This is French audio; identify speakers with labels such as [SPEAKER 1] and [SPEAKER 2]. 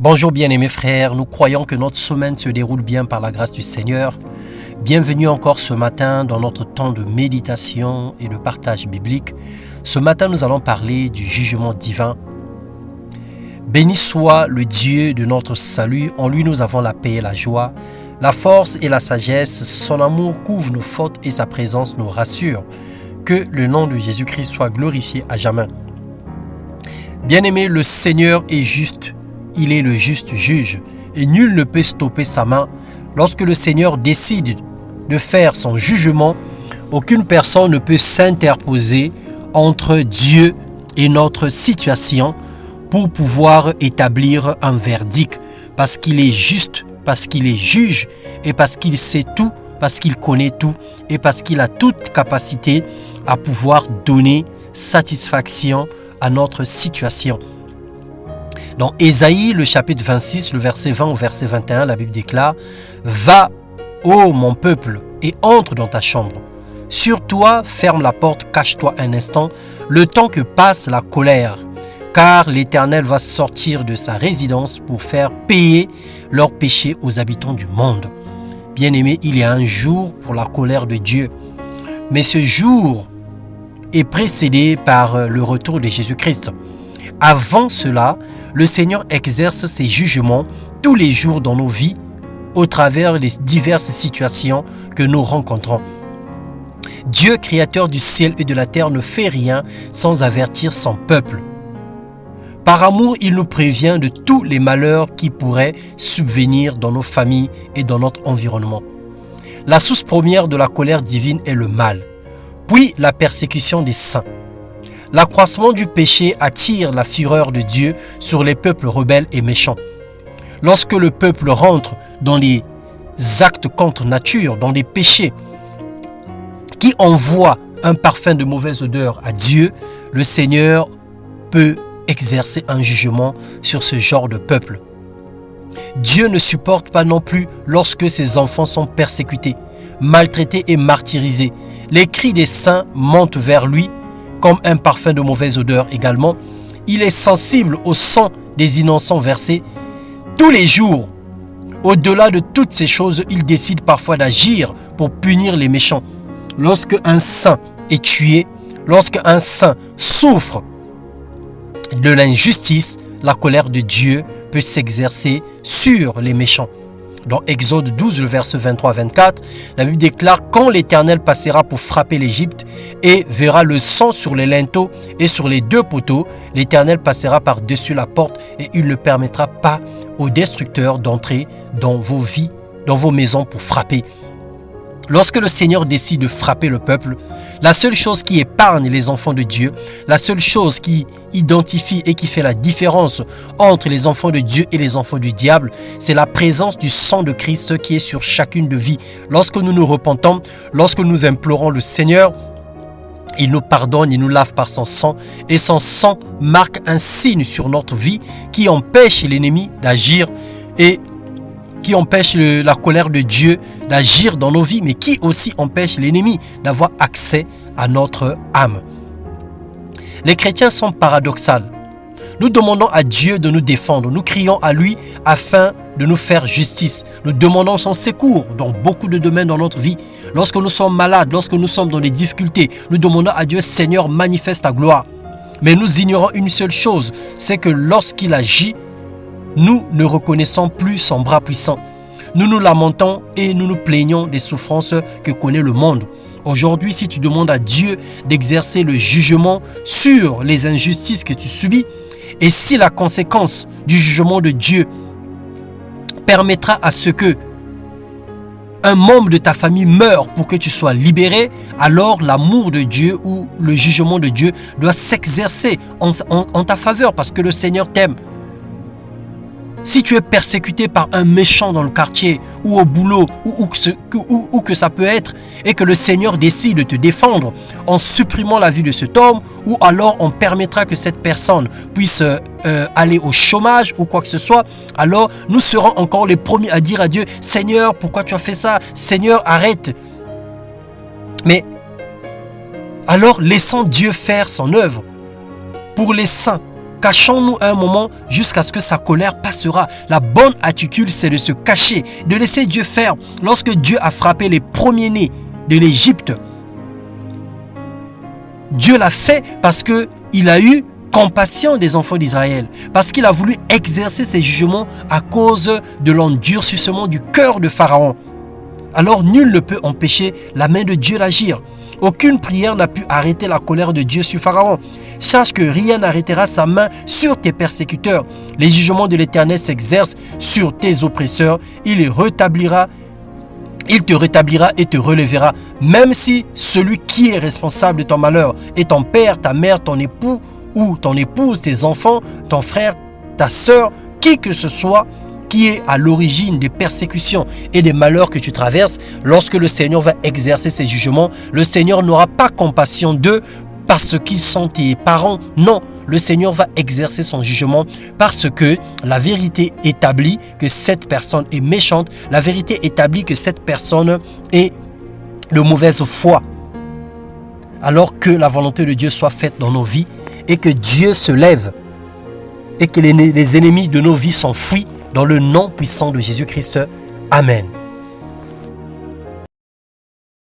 [SPEAKER 1] Bonjour bien-aimés frères, nous croyons que notre semaine se déroule bien par la grâce du Seigneur. Bienvenue encore ce matin dans notre temps de méditation et de partage biblique. Ce matin, nous allons parler du jugement divin. Béni soit le Dieu de notre salut, en lui nous avons la paix et la joie, la force et la sagesse, son amour couvre nos fautes et sa présence nous rassure. Que le nom de Jésus-Christ soit glorifié à jamais. Bien-aimé, le Seigneur est juste. Il est le juste juge et nul ne peut stopper sa main. Lorsque le Seigneur décide de faire son jugement, aucune personne ne peut s'interposer entre Dieu et notre situation pour pouvoir établir un verdict. Parce qu'il est juste, parce qu'il est juge et parce qu'il sait tout, parce qu'il connaît tout et parce qu'il a toute capacité à pouvoir donner satisfaction à notre situation. Dans Ésaïe, le chapitre 26, le verset 20 au verset 21, la Bible déclare « Va, ô mon peuple, et entre dans ta chambre. Sur toi, ferme la porte, cache-toi un instant, le temps que passe la colère. Car l'Éternel va sortir de sa résidence pour faire payer leurs péchés aux habitants du monde. » Bien-aimé, il y a un jour pour la colère de Dieu. Mais ce jour est précédé par le retour de Jésus-Christ. Avant cela, le Seigneur exerce ses jugements tous les jours dans nos vies au travers des diverses situations que nous rencontrons. Dieu, créateur du ciel et de la terre, ne fait rien sans avertir son peuple. Par amour, il nous prévient de tous les malheurs qui pourraient subvenir dans nos familles et dans notre environnement. La source première de la colère divine est le mal, puis la persécution des saints. L'accroissement du péché attire la fureur de Dieu sur les peuples rebelles et méchants. Lorsque le peuple rentre dans les actes contre nature, dans les péchés qui envoient un parfum de mauvaise odeur à Dieu, le Seigneur peut exercer un jugement sur ce genre de peuple. Dieu ne supporte pas non plus lorsque ses enfants sont persécutés, maltraités et martyrisés. Les cris des saints montent vers lui comme un parfum de mauvaise odeur également. Il est sensible au sang des innocents versés tous les jours. Au-delà de toutes ces choses, il décide parfois d'agir pour punir les méchants. Lorsque un saint est tué, lorsque un saint souffre de l'injustice, la colère de Dieu peut s'exercer sur les méchants. Dans Exode 12, le verset 23 à 24, la Bible déclare « Quand l'Éternel passera pour frapper l'Égypte et verra le sang sur les linteaux et sur les deux poteaux, l'Éternel passera par-dessus la porte et il ne permettra pas aux destructeurs d'entrer dans vos vies, dans vos maisons pour frapper. » Lorsque le Seigneur décide de frapper le peuple, la seule chose qui épargne les enfants de Dieu, la seule chose qui identifie et qui fait la différence entre les enfants de Dieu et les enfants du diable, c'est la présence du sang de Christ qui est sur chacune de vie. Lorsque nous nous repentons, lorsque nous implorons le Seigneur, il nous pardonne, il nous lave par son sang et son sang marque un signe sur notre vie qui empêche l'ennemi d'agir et qui empêche la colère de Dieu d'agir dans nos vies, mais qui aussi empêche l'ennemi d'avoir accès à notre âme. Les chrétiens sont paradoxaux. Nous demandons à Dieu de nous défendre, nous crions à lui afin de nous faire justice. Nous demandons son secours dans beaucoup de domaines dans notre vie. Lorsque nous sommes malades, lorsque nous sommes dans des difficultés, nous demandons à Dieu, Seigneur, manifeste ta gloire. Mais nous ignorons une seule chose, c'est que lorsqu'il agit, nous ne reconnaissons plus son bras puissant. Nous nous lamentons et nous nous plaignons des souffrances que connaît le monde. Aujourd'hui, si tu demandes à Dieu d'exercer le jugement sur les injustices que tu subis, et si la conséquence du jugement de Dieu permettra à ce que un membre de ta famille meure pour que tu sois libéré, alors l'amour de Dieu ou le jugement de Dieu doit s'exercer en ta faveur parce que le Seigneur t'aime. Si tu es persécuté par un méchant dans le quartier ou au boulot ou que ça peut être et que le Seigneur décide de te défendre en supprimant la vie de cet homme ou alors on permettra que cette personne puisse aller au chômage ou quoi que ce soit, alors nous serons encore les premiers à dire à Dieu « Seigneur, pourquoi tu as fait ça? Seigneur, arrête !» Mais alors laissons Dieu faire son œuvre pour les saints. Cachons-nous un moment jusqu'à ce que sa colère passera. La bonne attitude, c'est de se cacher, de laisser Dieu faire. Lorsque Dieu a frappé les premiers-nés de l'Égypte, Dieu l'a fait parce qu'il a eu compassion des enfants d'Israël, parce qu'il a voulu exercer ses jugements à cause de l'endurcissement du cœur de Pharaon. Alors nul ne peut empêcher la main de Dieu d'agir. Aucune prière n'a pu arrêter la colère de Dieu sur Pharaon. Sache que rien n'arrêtera sa main sur tes persécuteurs. Les jugements de l'Éternel s'exercent sur tes oppresseurs. Il te rétablira et te relèvera. Même si celui qui est responsable de ton malheur est ton père, ta mère, ton époux ou ton épouse, tes enfants, ton frère, ta sœur, qui que ce soit, qui est à l'origine des persécutions et des malheurs que tu traverses, lorsque le Seigneur va exercer ses jugements, le Seigneur n'aura pas compassion d'eux parce qu'ils sont tes parents. Non, le Seigneur va exercer son jugement parce que la vérité établit que cette personne est méchante, la vérité établit que cette personne est de mauvaise foi. Alors que la volonté de Dieu soit faite dans nos vies et que Dieu se lève et que les ennemis de nos vies s'enfuient dans le nom puissant de Jésus-Christ. Amen.